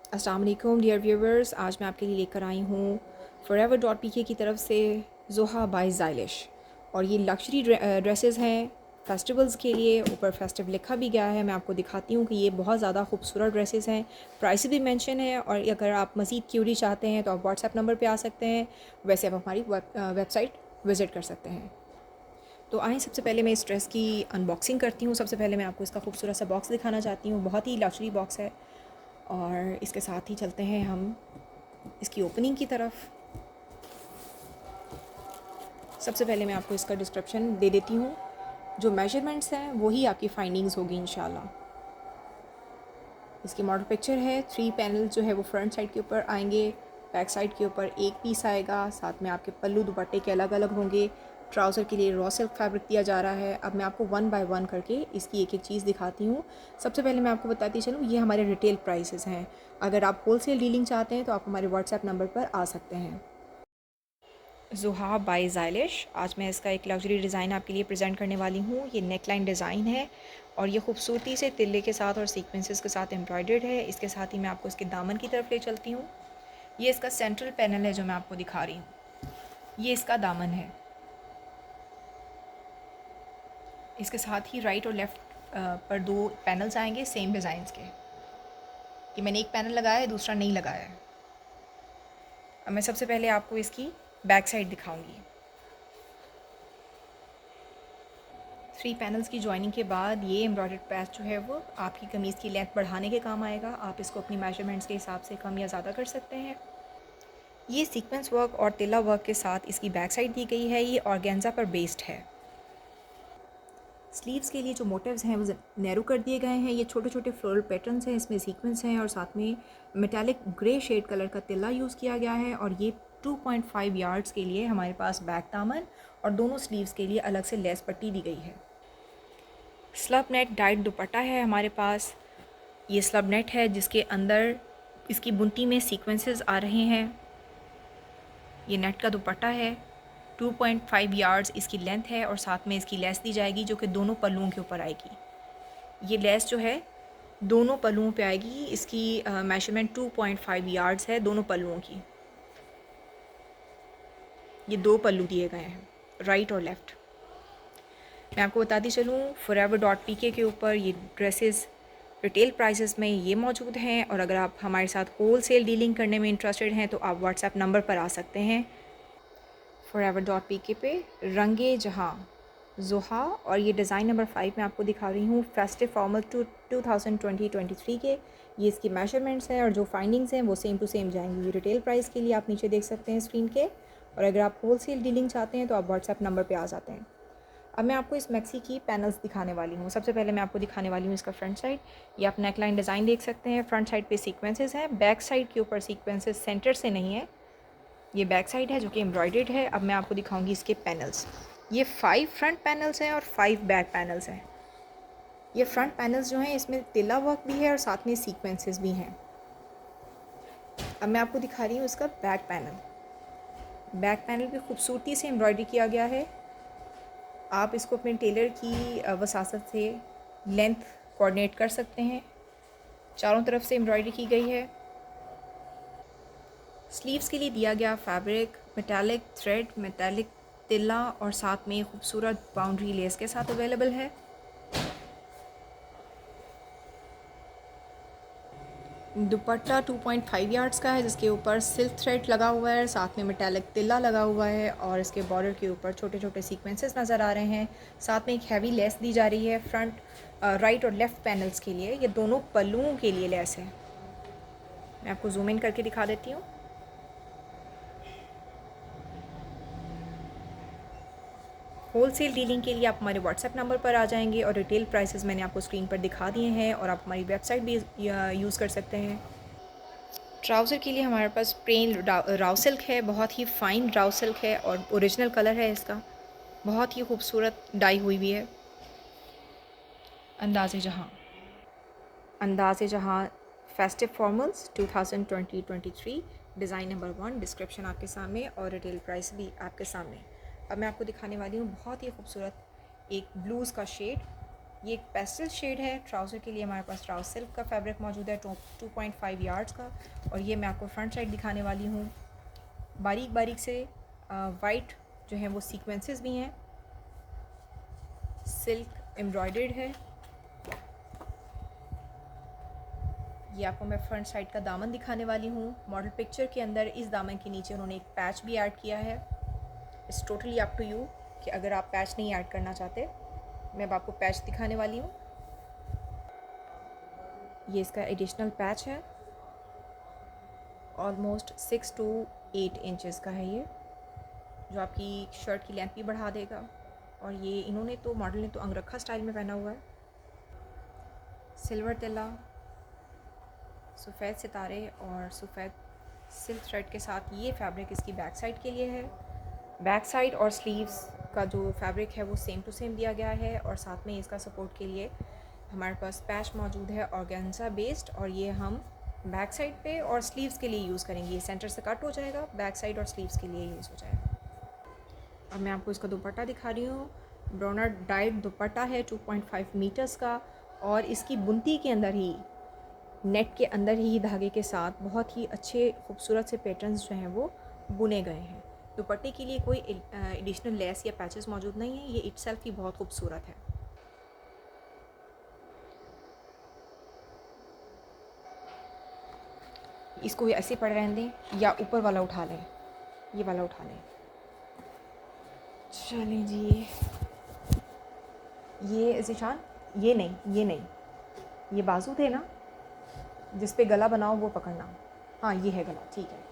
अस्सलाम वालेकुम dear viewers, आज मैं आपके लिए लेकर आई हूँ forever.pk की तरफ से ज़ोहा बाय ज़ाइलिश। और ये लग्जरी ड्रेसेस हैं फेस्टिवल्स के लिए। ऊपर फेस्टिव लिखा भी गया है। मैं आपको दिखाती हूँ कि ये बहुत ज़्यादा खूबसूरत ड्रेसेस हैं। प्राइस भी मेंशन है, और अगर आप मज़ीद क्यूरी चाहते हैं तो आप व्हाट्सएप नंबर पे आ सकते हैं। वैसे आप हमारी वेबसाइट विज़िट कर सकते हैं। तो आइए सबसे पहले मैं इस ड्रेस की अनबॉक्सिंग करती हूँ। सबसे पहले मैं आपको इसका खूबसूरत सा बॉक्स दिखाना चाहती हूँ। बहुत ही लग्जरी बॉक्स है। और इसके साथ ही चलते हैं हम इसकी ओपनिंग की तरफ। सबसे पहले मैं आपको इसका डिस्क्रिप्शन दे देती हूँ। जो मेजरमेंट्स हैं वही आपकी फाइंडिंग्स होगी इंशाल्लाह। इसकी मॉडल पिक्चर है। 3 पैनल जो है वो फ्रंट साइड के ऊपर आएंगे, बैक साइड के ऊपर एक पीस आएगा। साथ में आपके पल्लू दुपट्टे के अलग अलग होंगे। ट्राउज़र के लिए रॉ सिल्क फैब्रिक दिया जा रहा है। अब मैं आपको वन बाय वन करके इसकी एक एक चीज़ दिखाती हूँ। सबसे पहले मैं आपको बताती चलूँ, ये हमारे रिटेल प्राइसेस हैं। अगर आप होलसेल डीलिंग चाहते हैं तो आप हमारे व्हाट्सएप नंबर पर आ सकते हैं। ज़ोहा बाय ज़ाइलिश। आज मैं इसका एक लग्जरी डिज़ाइन आपके लिए प्रेजेंट करने वाली हूँ। ये नेक लाइन डिज़ाइन है और ये खूबसूरती से तिल्ले के साथ और सीक्वेंसेस के साथ एम्ब्रॉयडर्ड है। इसके साथ ही मैं आपको इसके दामन की तरफ ले चलती हूँ। ये इसका सेंट्रल पैनल है जो मैं आपको दिखा रही हूँ। ये इसका दामन है। इसके साथ ही राइट और लेफ़्ट पर 2 पैनल्स आएंगे सेम डिज़ाइंस के। ये मैंने एक पैनल लगाया है, दूसरा नहीं लगाया है। अब मैं सबसे पहले आपको इसकी बैक साइड दिखाऊंगी। 3 पैनल्स की जॉइनिंग के बाद ये एम्ब्रॉयडर्ड पैच जो है वो आपकी कमीज़ की लेंथ बढ़ाने के काम आएगा। आप इसको अपनी मेजरमेंट्स के हिसाब से कम या ज़्यादा कर सकते हैं। ये सीक्वेंस वर्क और तिल्ला वर्क के साथ इसकी बैक साइड दी गई है। ये ऑर्गेन्जा पर बेस्ड है। स्लीव्स के लिए जो मोटिव्स हैं वो नैरो कर दिए गए हैं। ये छोटे छोटे फ्लोरल पैटर्न्स हैं, इसमें सीक्वेंस हैं और साथ में मेटालिक ग्रे शेड कलर का तिल्ला यूज़ किया गया है। और ये 2.5 यार्ड्स के लिए हमारे पास बैक दामन और दोनों स्लीव्स के लिए अलग से लेस पट्टी दी गई है। स्लब नेट डाइट दुपट्टा है हमारे पास। ये स्लब नेट है जिसके अंदर इसकी बुनती में सीक्वेंसेस आ रहे हैं। ये नेट का दुपट्टा है। 2.5 यार्ड्स इसकी लेंथ है और साथ में इसकी लेस दी जाएगी जो कि दोनों पल्लुओं के ऊपर आएगी। ये लेस जो है दोनों पल्लुओं पे आएगी। इसकी मेजरमेंट 2.5 यार्ड्स है दोनों पल्लुओं की। ये 2 पल्लू दिए गए हैं, राइट और लेफ़्ट। मैं आपको बताती चलूँ, forever.pk के ऊपर ये ड्रेसेस रिटेल प्राइसेस में ये मौजूद हैं। और अगर आप हमारे साथ होल सेल डीलिंग करने में इंटरेस्टेड हैं तो आप व्हाट्सएप नंबर पर आ सकते हैं। forever.pk पे रंगे जहाँ ज़ोहा। और ये डिज़ाइन नंबर 5 मैं आपको दिखा रही हूँ, फेस्टिव फॉर्मल 2023 के। ये इसकी मेजरमेंट्स हैं और जो फाइंडिंग्स हैं वो सेम टू सेम जाएंगी। रिटेल प्राइस के लिए आप नीचे देख सकते हैं स्क्रीन के। और अगर आप होल सेल डीलिंग चाहते हैं तो आप व्हाट्सएप नंबर पर आ जाते हैं। अब मैं आपको इस मैक्सी की पैनल्स दिखाने वाली हूँ। सबसे पहले मैं आपको दिखाने वाली हूँ इसका फ्रंट साइड। ये आप नेक लाइन डिज़ाइन देख सकते हैं। फ्रंट साइड पे सीक्वेंसेस हैं, बैक साइड के ऊपर सीक्वेंसेस सेंटर से नहीं है। ये बैक साइड है जो कि एम्ब्रॉयडर्ड है। अब मैं आपको दिखाऊंगी इसके पैनल्स। ये 5 फ्रंट पैनल्स हैं और 5 बैक पैनल्स हैं। ये फ्रंट पैनल्स जो हैं इसमें तिल्ला वर्क भी है और साथ में सीक्वेंसेस भी हैं। अब मैं आपको दिखा रही हूँ इसका बैक पैनल। बैक पैनल भी खूबसूरती से एम्ब्रॉयडरी किया गया है। आप इसको अपने टेलर की वसासत से लेंथ कोऑर्डिनेट कर सकते हैं। चारों तरफ से एम्ब्रॉयडरी की गई है। स्लीव्स के लिए दिया गया फैब्रिक मेटालिक थ्रेड, मेटालिक तिल्ला और साथ में खूबसूरत बाउंड्री लेस के साथ अवेलेबल है। दुपट्टा 2.5 यार्ड्स का है जिसके ऊपर सिल्क थ्रेड लगा हुआ है, साथ में मेटालिक तिल्ला लगा हुआ है और इसके बॉर्डर के ऊपर छोटे छोटे सीक्वेंसेस नज़र आ रहे हैं। साथ में एक हैवी लेस दी जा रही है फ्रंट राइट और लेफ़्ट पैनल्स के लिए। ये दोनों पल्लुओं के लिए लेस है। मैं आपको जूम इन करके दिखा देती हूँ। होल सेल डीलिंग के लिए आप हमारे व्हाट्सएप नंबर पर आ जाएंगे और रिटेल प्राइसेस मैंने आपको स्क्रीन पर दिखा दिए हैं। और आप हमारी वेबसाइट भी यूज़ कर सकते हैं। ट्राउज़र के लिए हमारे पास प्लेन राव सिल्क है, बहुत ही फ़ाइन राव सिल्क है और ओरिजिनल कलर है इसका। बहुत ही खूबसूरत डाई हुई भी है। अंदाज़े जहाँ festive formals 2023 design number 1। Description आपके सामने और रिटेल प्राइस भी आपके सामने। अब मैं आपको दिखाने वाली हूँ बहुत ही खूबसूरत एक ब्लूज़ का शेड। ये एक पेस्टल शेड है। ट्राउज़र के लिए हमारे पास ट्राउज़र सिल्क का फैब्रिक मौजूद है 2.5 यार्ड्स का। और ये मैं आपको फ्रंट साइड दिखाने वाली हूँ। बारीक बारीक से वाइट जो है वो सीक्वेंसेस भी हैं, सिल्क एम्ब्रॉयडर्ड है। ये आपको मैं फ्रंट साइड का दामन दिखाने वाली हूँ। मॉडल पिक्चर के अंदर इस दामन के नीचे उन्होंने एक पैच भी ऐड किया है। It's totally up to you कि अगर आप पैच नहीं ऐड करना चाहते। मैं अब आपको पैच दिखाने वाली हूँ। ये इसका एडिशनल पैच है, ऑलमोस्ट 6 to 8 इंचज़ का है ये, जो आपकी शर्ट की लेंथ भी बढ़ा देगा। और ये इन्होंने तो मॉडल ने तो अंगरखा स्टाइल में पहना हुआ है। सिल्वर तिल्ला, सफ़ेद सितारे और सफ़ेद सिल्क थ्रेड के साथ ये फैब्रिक इसकी बैक साइड के लिए है। बैक साइड और स्लीव्स का जो फैब्रिक है वो सेम टू सेम दिया गया है। और साथ में इसका सपोर्ट के लिए हमारे पास पैच मौजूद है ऑर्गेन्जा बेस्ड, और ये हम बैक साइड पे और स्लीव्स के लिए यूज़ करेंगे। ये सेंटर से कट हो जाएगा, बैक साइड और स्लीव्स के लिए यूज़ हो जाएगा। अब मैं आपको इसका दुपट्टा दिखा रही हूँ। ब्रोनर डाइड दुपट्टा है 2.5 मीटर्स का, और इसकी बुनती के अंदर ही, नेट के अंदर ही धागे के साथ बहुत ही अच्छे खूबसूरत से पैटर्न्स जो हैं वो बुने गए हैं। दुपट्टे के लिए कोई एडिशनल लेस या पैचेस मौजूद नहीं है। ये इटसेल्फ ही बहुत खूबसूरत है। इसको ऐसे पड़ रहने दें या ऊपर वाला उठा लें, ये वाला उठा लें। चलें जी। ये ज़ीशान, ये नहीं, ये बाजू थे ना जिस पे गला बनाओ वो पकड़ना। हाँ ये है गला, ठीक है।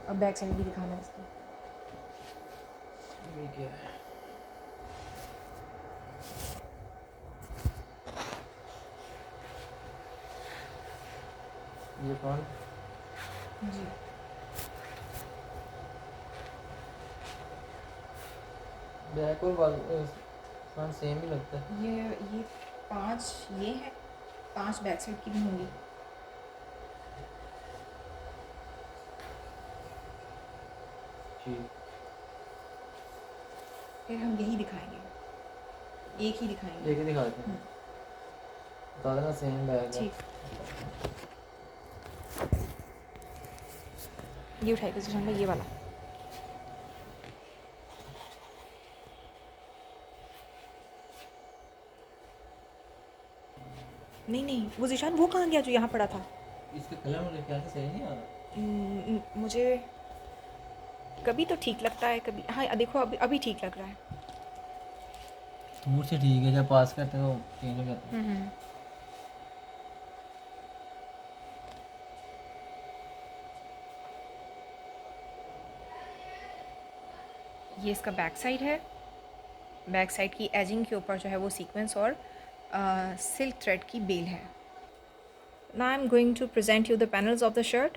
अब बैक साइड भी दिखाना है इसकी। ये कौन जी, बैक और फ्रंट सेम ही लगता है। ये 5 ये है, 5 बैक साइड की भी होंगी। ठीक, फिर हम यही दिखाएंगे, एक ही दिखाएंगे। एक ही दिखाते हैं, बता देना सेम बैग है। ठीक, ये उठाएगा ज़ीशान भाई, ये वाला। नहीं, वो ज़ीशान वो कहाँ गया जो यहाँ पड़ा था? इसका कलर मुझे ख्याल से सही नहीं आ रहा। मुझे कभी तो ठीक लगता है, कभी हाँ देखो अभी ठीक लग रहा है। दूर से ठीक है, जब पास करते हैं तो चेंज हो जाता है। ये इसका बैक साइड है। बैक साइड की एजिंग के ऊपर जो है वो सीक्वेंस और सिल्क थ्रेड की बेल है। Now I am going to present you the panels of the shirt.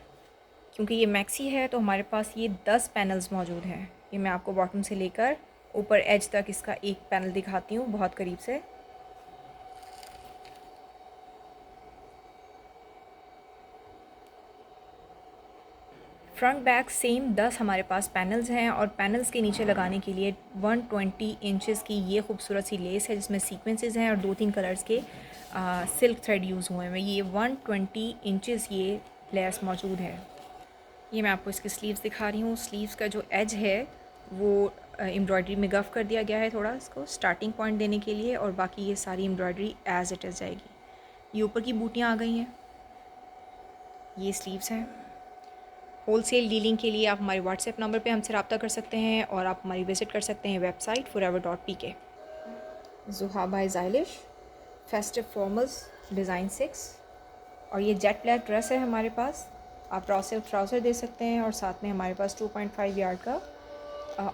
क्योंकि ये मैक्सी है तो हमारे पास ये 10 पैनल्स मौजूद हैं। ये मैं आपको बॉटम से लेकर ऊपर एज तक इसका एक पैनल दिखाती हूँ बहुत करीब से। फ्रंट बैक सेम 10 हमारे पास पैनल्स हैं, और पैनल्स के नीचे लगाने के लिए 120 इंचेस की ये खूबसूरत सी लेस है जिसमें सीक्वेंसेस हैं और 2-3 कलर्स के सिल्क थ्रेड यूज़ हुए हैं। ये 120 इंचेस ये लेस मौजूद है। ये मैं आपको इसकी स्लीव्स दिखा रही हूँ। स्लीव्स का जो एज है वो एम्ब्रॉयडरी में गफ़ कर दिया गया है थोड़ा, इसको स्टार्टिंग पॉइंट देने के लिए, और बाकी ये सारी एम्ब्रॉयडरी एज इट इज़ जाएगी। ये ऊपर की बूटियाँ आ गई हैं। ये स्लीव्स हैं। होलसेल डीलिंग के लिए आप हमारे व्हाट्सएप नंबर पे हमसे रब्ता कर सकते हैं, और आप हमारी विज़िट कर सकते हैं वेबसाइट forever.pk। ज़ुहा बाय ज़ाइलिश फेस्टिव फॉर्मल्स डिज़ाइन 6, और ये जेट ब्लैक ड्रेस है हमारे पास। आप रॉ सिल्क ट्राउज़र दे सकते हैं, और साथ में हमारे पास 2.5 यार्ड का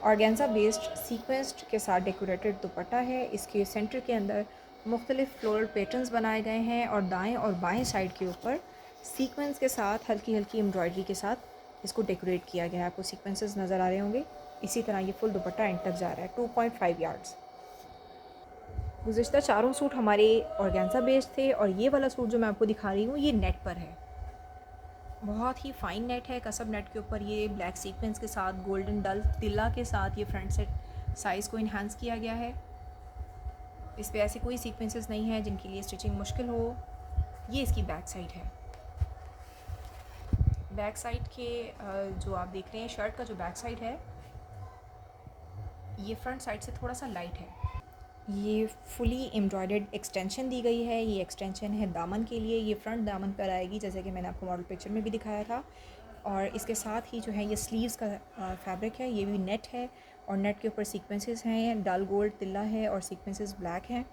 ऑर्गेन्जा बेस्ड सीक्वेंस्ड के साथ डेकोरेटेड दुपट्टा है। इसके सेंटर के अंदर मुख्तलिफ फ्लोरल पैटर्न्स बनाए गए हैं, और दाएं और बाएं साइड के ऊपर सीक्वेंस के साथ हल्की हल्की एम्ब्रॉयडरी के साथ इसको डेकोरेट किया गया है। आपको सीक्वेंसेस नज़र आ रहे होंगे। इसी तरह ये फुल दुपट्टा एंड तक जा रहा है। 2.5 यार्ड्स। गुज़िश्ता चारों सूट हमारे ऑर्गेन्जा बेस्ड थे, और ये वाला सूट जो मैं आपको दिखा रही हूँ ये नेट पर है। बहुत ही फ़ाइन नेट है, कसब नेट के ऊपर ये ब्लैक सीक्वेंस के साथ गोल्डन डल तिल्ला के साथ ये फ्रंट से साइज़ को इन्हांस किया गया है। इस पे ऐसे कोई सीक्वेंसेस नहीं है जिनके लिए स्टिचिंग मुश्किल हो। ये इसकी बैक साइड है। बैक साइड के जो आप देख रहे हैं शर्ट का जो बैक साइड है ये फ्रंट साइड से थोड़ा सा लाइट है। ये फुली एम्ब्रॉयडर्ड एक्सटेंशन दी गई है। ये एक्सटेंशन है दामन के लिए। ये फ्रंट दामन पर आएगी जैसे कि मैंने आपको मॉडल पिक्चर में भी दिखाया था। और इसके साथ ही जो है ये स्लीव्स का फैब्रिक है। ये भी नेट है और नेट के ऊपर सीक्वेंसेस हैं, डल गोल्ड तिल्ला है और सीक्वेंसेस ब्लैक हैं।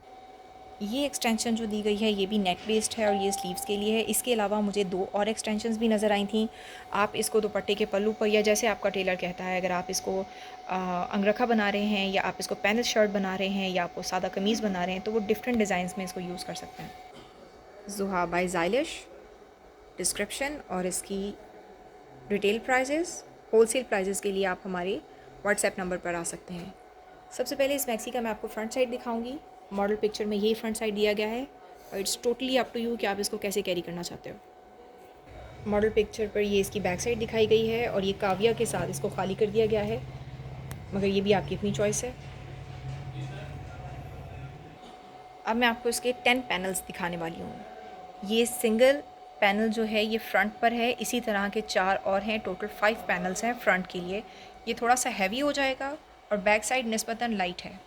ये एक्सटेंशन जो दी गई है ये भी नेक बेस्ड है और ये स्लीव्स के लिए है। इसके अलावा मुझे 2 और एक्सटेंशंस भी नज़र आई थी। आप इसको दुपट्टे के पल्लू पर या जैसे आपका टेलर कहता है, अगर आप इसको अंगरखा बना रहे हैं या आप इसको पैनल शर्ट बना रहे हैं या आपको सादा कमीज़ बना रहे हैं तो वो डिफरेंट डिज़ाइंस में इसको यूज़ कर सकते हैं। ज़ुहा बाय ज़ाइलिश डिस्क्रिप्शन और इसकी रिटेल प्राइजेस, होलसेल प्राइजेस के लिए आप हमारे व्हाट्सएप नंबर पर आ सकते हैं। सबसे पहले इस मैक्सी का मैं आपको फ्रंट साइड दिखाऊंगी। मॉडल पिक्चर में यही फ्रंट साइड दिया गया है और it's totally up to you कि आप इसको कैसे कैरी करना चाहते हो। मॉडल पिक्चर पर ये इसकी बैक साइड दिखाई गई है और ये काविया के साथ इसको खाली कर दिया गया है, मगर ये भी आपकी अपनी चॉइस है। अब मैं आपको इसके 10 पैनल्स दिखाने वाली हूँ। ये सिंगल पैनल जो है ये फ्रंट पर है, इसी तरह के 4 और हैं। टोटल 5 पैनल्स हैं फ्रंट के लिए। ये थोड़ा सा हैवी हो जाएगा और बैक साइड निस्बतन लाइट है।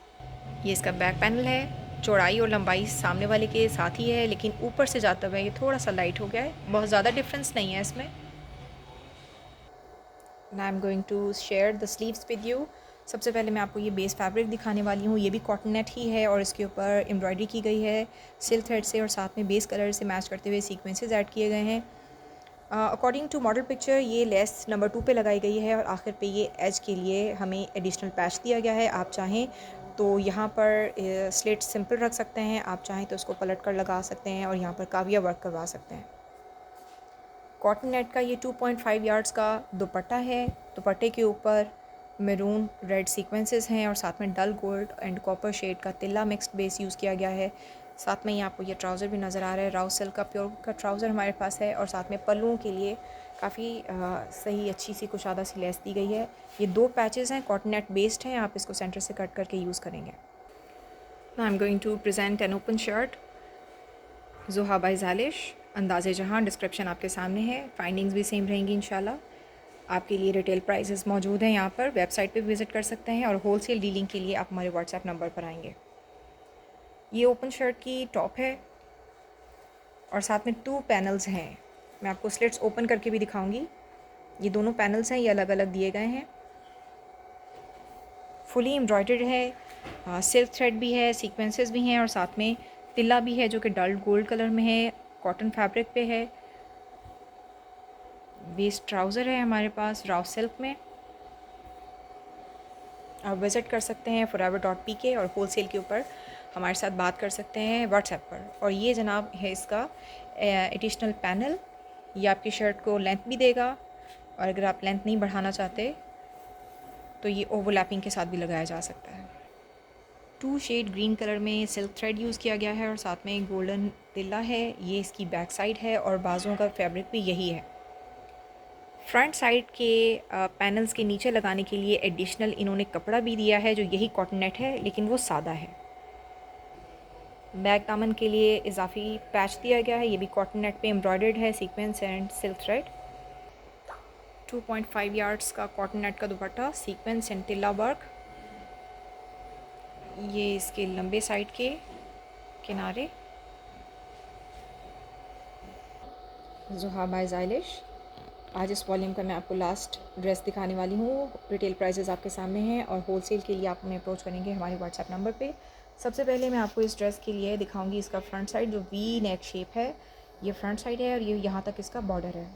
ये इसका बैक पैनल है। चौड़ाई और लंबाई सामने वाले के साथ ही है, लेकिन ऊपर से जाता हुआ ये थोड़ा सा लाइट हो गया है। बहुत ज़्यादा डिफरेंस नहीं है इसमें। I am going to share the sleeves with you. सबसे पहले मैं आपको ये बेस फैब्रिक दिखाने वाली हूँ। ये भी कॉटन नेट ही है और इसके ऊपर एम्ब्रॉयडरी की गई है सिल्क थ्रेड से और साथ में बेस कलर से मैच करते हुए सीक्वेंसेस ऐड किए गए हैं। अकॉर्डिंग टू मॉडल पिक्चर ये लेस नंबर 2 पे लगाई गई है और आखिर पे ये एज के लिए हमें एडिशनल पैच दिया गया है। आप चाहें तो यहाँ पर स्लिट सिंपल रख सकते हैं, आप चाहें तो उसको पलट कर लगा सकते हैं और यहाँ पर काविया वर्क करवा सकते हैं। कॉटन नेट का ये 2.5 यार्ड्स का दुपट्टा है। दुपट्टे के ऊपर मैरून रेड सीक्वेंसेस हैं और साथ में dull gold and copper shade का तिल्ला मिक्स्ड बेस यूज़ किया गया है। साथ में ही आपको ये ट्राउज़र भी नज़र आ रहा है। राउ सिल्क का प्योर का ट्राउज़र हमारे पास है और साथ में पल्लुओं के लिए काफ़ी सही अच्छी सी कुशादा सी लेस दी गई है। ये 2 पैचेस हैं, कॉटन नेट बेस्ड हैं। आप इसको सेंटर से कट करके यूज़ करेंगे। I am going to present an open shirt Zuha by ज़ालिश अंदाज़े जहाँ। डिस्क्रिप्शन आपके सामने है, फाइंडिंग्स भी सेम रहेंगी इंशाल्लाह। आपके लिए रिटेल प्राइसेस मौजूद हैं यहाँ पर, वेबसाइट पे विज़िट कर सकते हैं और होलसेल डीलिंग के लिए आप हमारे व्हाट्सएप नंबर पर आएंगे। ये ओपन शर्ट की टॉप है और साथ में 2 पैनल्स हैं। मैं आपको स्लिट्स ओपन करके भी दिखाऊंगी। ये दोनों पैनल्स हैं, ये अलग अलग दिए गए हैं। फुली एम्ब्रॉयडर्ड है, सिल्क थ्रेड भी है, सीक्वेंसेस भी हैं और साथ में तिल्ला भी है जो कि डल गोल्ड कलर में है, कॉटन फैब्रिक पे है। बेस ट्राउज़र है हमारे पास राव सिल्क में। आप विज़िट कर सकते हैं forever.pk और होलसेल के ऊपर हमारे साथ बात कर सकते हैं व्हाट्सएप पर। और ये जनाब है इसका एडिशनल पैनल। ये आपकी शर्ट को लेंथ भी देगा और अगर आप लेंथ नहीं बढ़ाना चाहते तो ये ओवरलैपिंग के साथ भी लगाया जा सकता है। 2 शेड ग्रीन कलर में सिल्क थ्रेड यूज़ किया गया है और साथ में गोल्डन तिल्ला है। ये इसकी बैक साइड है और बाजुओं का फैब्रिक भी यही है। फ्रंट साइड के पैनल्स के नीचे लगाने के लिए एडिशनल इन्होंने कपड़ा भी दिया है जो यही कॉटन नेट है, लेकिन वो सादा है। बैक दामन के लिए इजाफी पैच दिया गया है। ये भी कॉटन नेट पे एम्ब्रॉयडर्ड है, sequence and silk thread. 2.5 yards का कॉटन नेट का दुपट्टा, सीक्वेंस एंड तिल्ला वर्क। ये इसके लंबे साइड के किनारे। ज़ुहा बाय ज़ाइलिश। आज इस वॉल्यूम का मैं आपको लास्ट ड्रेस दिखाने वाली हूँ। रिटेल प्राइसेस आपके सामने हैं और होलसेल के लिए आप हमें अप्रोच करेंगे हमारे व्हाट्सएप नंबर पे। सबसे पहले मैं आपको इस ड्रेस के लिए दिखाऊंगी इसका फ्रंट साइड जो वी नेक शेप है। ये फ्रंट साइड है और ये यहाँ तक इसका बॉर्डर है।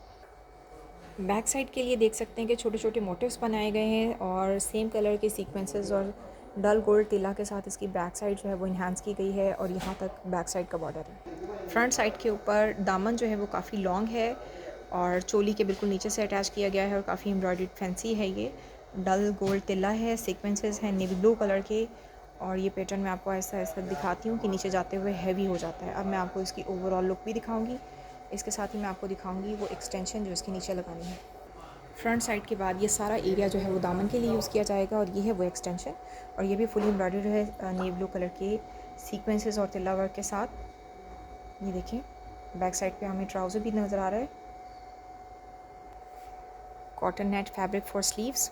बैक साइड के लिए देख सकते हैं कि छोटे छोटे मोटिव्स बनाए गए हैं और सेम कलर के सीक्वेंसेस और डल गोल्ड तिल्ला के साथ इसकी बैक साइड जो है वो इन्हांस की गई है और यहाँ तक बैक साइड का बॉर्डर है। फ्रंट साइड के ऊपर दामन जो है वो काफ़ी लॉन्ग है और चोली के बिल्कुल नीचे से अटैच किया गया है और काफ़ी एम्ब्रॉयडर्ड फैंसी है। ये डल गोल्ड तिल्ला है, सीक्वेंसेस हैं नेवी ब्लू कलर के और ये पैटर्न मैं आपको ऐसा ऐसा दिखाती हूँ कि नीचे जाते हुए हैवी हो जाता है। अब मैं आपको इसकी ओवरऑल लुक भी दिखाऊंगी, इसके साथ ही मैं आपको दिखाऊंगी वो एक्सटेंशन जो इसके नीचे लगानी है। फ्रंट साइड के बाद ये सारा एरिया जो है वो दामन के लिए यूज़ किया जाएगा और ये है वो एक्सटेंशन, और ये भी फुली एम्ब्रॉयडर्ड है नेवी ब्लू कलर के सीक्वेंसेस और तिल्ला वर्क के साथ। ये देखें, बैक साइड पे हमें ट्राउज़र भी नज़र आ रहा है। Cotton net fabric for sleeves,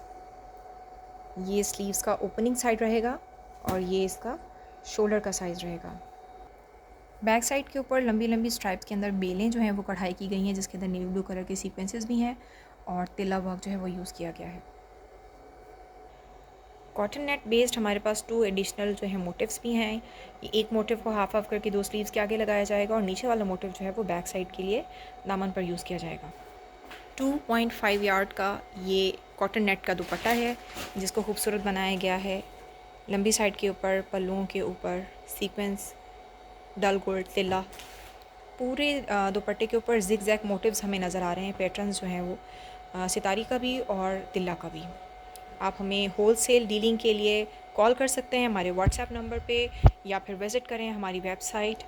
ये स्लीव्स का ओपनिंग साइड रहेगा और ये इसका शोल्डर का साइज़ रहेगा। बैक साइड के ऊपर लंबी लंबी स्ट्राइप्स के अंदर बेलें जो हैं वो कढ़ाई की गई हैं, जिसके अंदर नेवी ब्लू कलर के सीक्वेंसेस भी हैं और तिल्ला वर्क जो है वो यूज़ किया गया है। कॉटन नेट बेस्ड हमारे पास 2 एडिशनल जो है मोटिव्स भी हैं। ये एक मोटिव को हाफ हाफ करके 2 स्लीव्स के आगे लगाया जाएगा और नीचे वाला मोटिव जो है वो बैक साइड के लिए दामन पर यूज़ किया जाएगा। 2.5 यार्ड का ये कॉटन नेट का दुपट्टा है जिसको खूबसूरत बनाया गया है। लंबी साइड के ऊपर पल्लुओं के ऊपर सीक्वेंस, डल गोल्ड, तिल्ला, पूरे दुपट्टे के ऊपर जिग जैग मोटिव्स हमें नज़र आ रहे हैं। पैटर्न्स जो हैं वो सितारी का भी और तिल्ला का भी। आप हमें होलसेल डीलिंग के लिए कॉल कर सकते हैं हमारे व्हाट्सएप नंबर पे, या फिर विज़िट करें हमारी वेबसाइट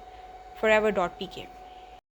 forever.pk।